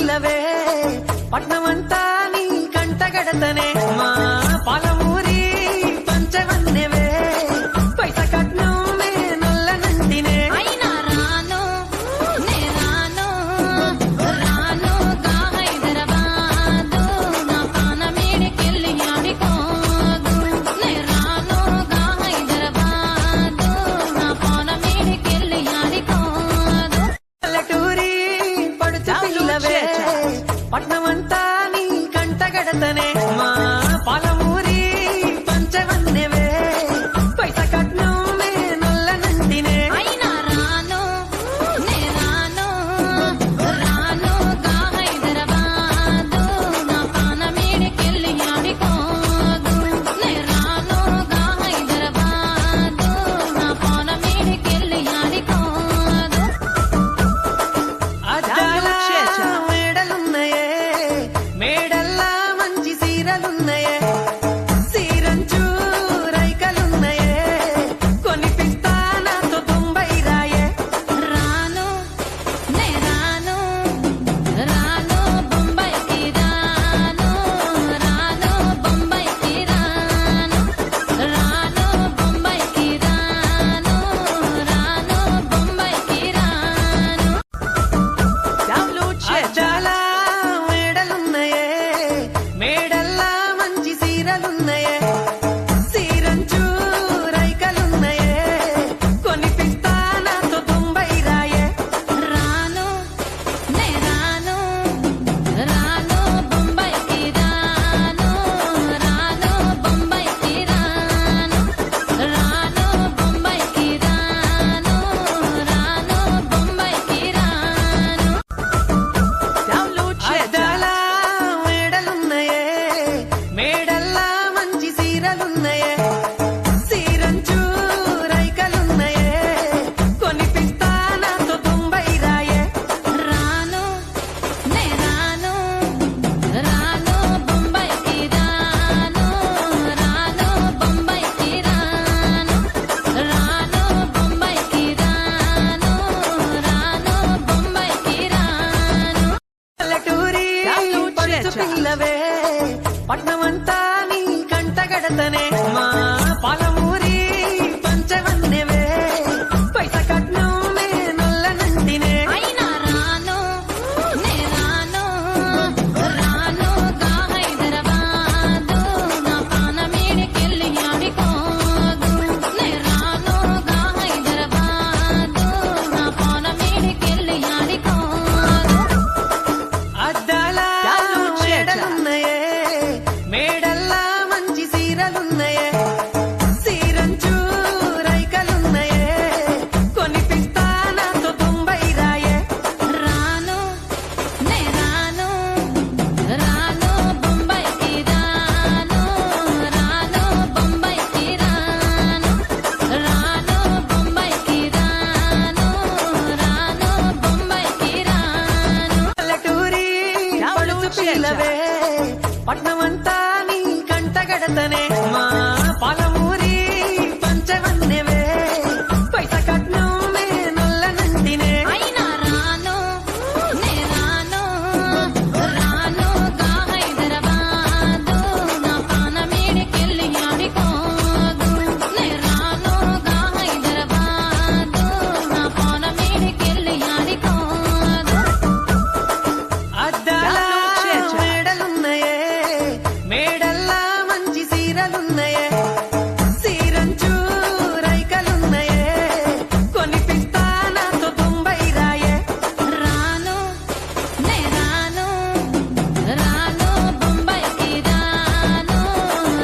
పిల్లవే పట్నమంతా నీ కంటగడతనే మా పాలమూరి పంచవన్నెవే పైస కట్నమే నల్లనంటినే అయినా రాను నే రాను రాను గా హైదరాబాదు నా పానమేడికెళ్ళి ఆడికోదు నే రాను గా హైదరాబాదు నా పానమేడికెళ్ళి ఆడికోదు పల్లెటూరి పడుచు పిల్లవే పట్నమంతా నీ కంటగడతనే మా పాలమూరి పంచవన్నెవే పైస కట్నమే నల్లనంటినే అయినా రాను నే రాను రాను గా హైదరాబాదు నా పానమేడికెళ్ళి ఆడికోదు నే రాను గా హైదరాబాదు నా పానమేడికెళ్ళి ఆడికోదు అద్దాల మేడలున్నాయే మేడల్లా మంచి సీరలున్నాయే సీరంచు రైకలున్నాయే కొనిపిస్తా నాతో బొంబై రాయే రాను నే రాను రాను బొంబాయికి రాను రాను బొంబాయికి రాను రాను బొంబాయికి రాను రాను బొంబాయికి రాను అద్దాల మేడలున్నాయే మేడల్లా మంచి సీరలున్నాయే సీరంచు రైకలున్నాయే కొనిపిస్తా నాతో బొంబై రాయే రాను నే రాను రాను బొంబాయికి రాను రాను బొంబాయికి రాను రాను బొంబాయికి రాను రాను బొంబాయికి రాను అద్దాల మేడలున్నాయే మేడల్లా మంచి సీరలున్నాయే సీరంచు రైకలున్నాయే కొనిపిస్తా నాతో బొంబై రాయే రాను నే రాను రాను బొంబాయికి రాను రాను బొంబాయికి రాను రాను బొంబాయికి రాను రాను బొంబాయికి రాను పల్లెటూరి పడుచు పిల్లవే పట్నమంతా నీ కంటగడతనే మా పాలమూరి పంచవన్నెవే పైస కట్నమే నల్లనంటినే అయినా రాను నే రాను రాను గా హైదరాబాదు నా పానమేడికెళ్ళి ఆడికోదు నే రాను గా హైదరాబాదు నా పానమేడికెళ్ళి ఆడికోదు అద్దాల మేడలున్నాయే మేడల్లా మంచి సీరలున్నాయే సీరంచు రైకలున్నాయే కొనిపిస్తా నాతో బొంబై రాయే రాను నే రాను రాను బొంబాయికి రాను రాను బొంబాయికి రాను రాను బొంబాయికి రాను రాను బొంబాయికి రాను పల్లెటూరి పడుచు పిల్లవే పట్నమంతా నీ కంటగడతనే మా పాలమూరి పంచవన్నెవే పైస కట్నమే నల్లనంటినే అయినా రాను నే రాను రాను గా హైదరాబాదు నా పానమేడికెళ్ళి ఆడికోదు నే రాను గా హైదరాబాదు నా పానమేడికెళ్ళి ఆడికోదు అద్దాల మేడలున్నాయే మేడల్లా మంచి సీరలున్నాయే సీరంచు రైకలున్నాయే కొనిపిస్తా నాతో బొంబై రాయే రాను నే రాను రాను బొంబాయికి రాను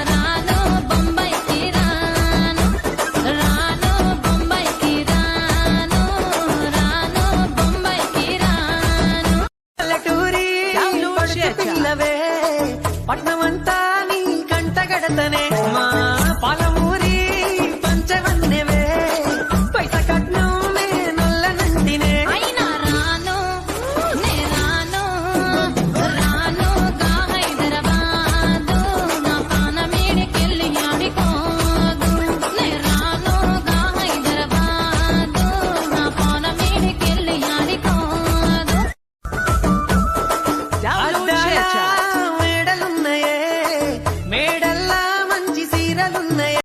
రాను బొంబాయికి రాను రాను బొంబాయికి రాను రాను బొంబాయికి రాను పల్లెటూరి పడుచు పిల్లవే పట్నమంతా నీ కంటగడతనే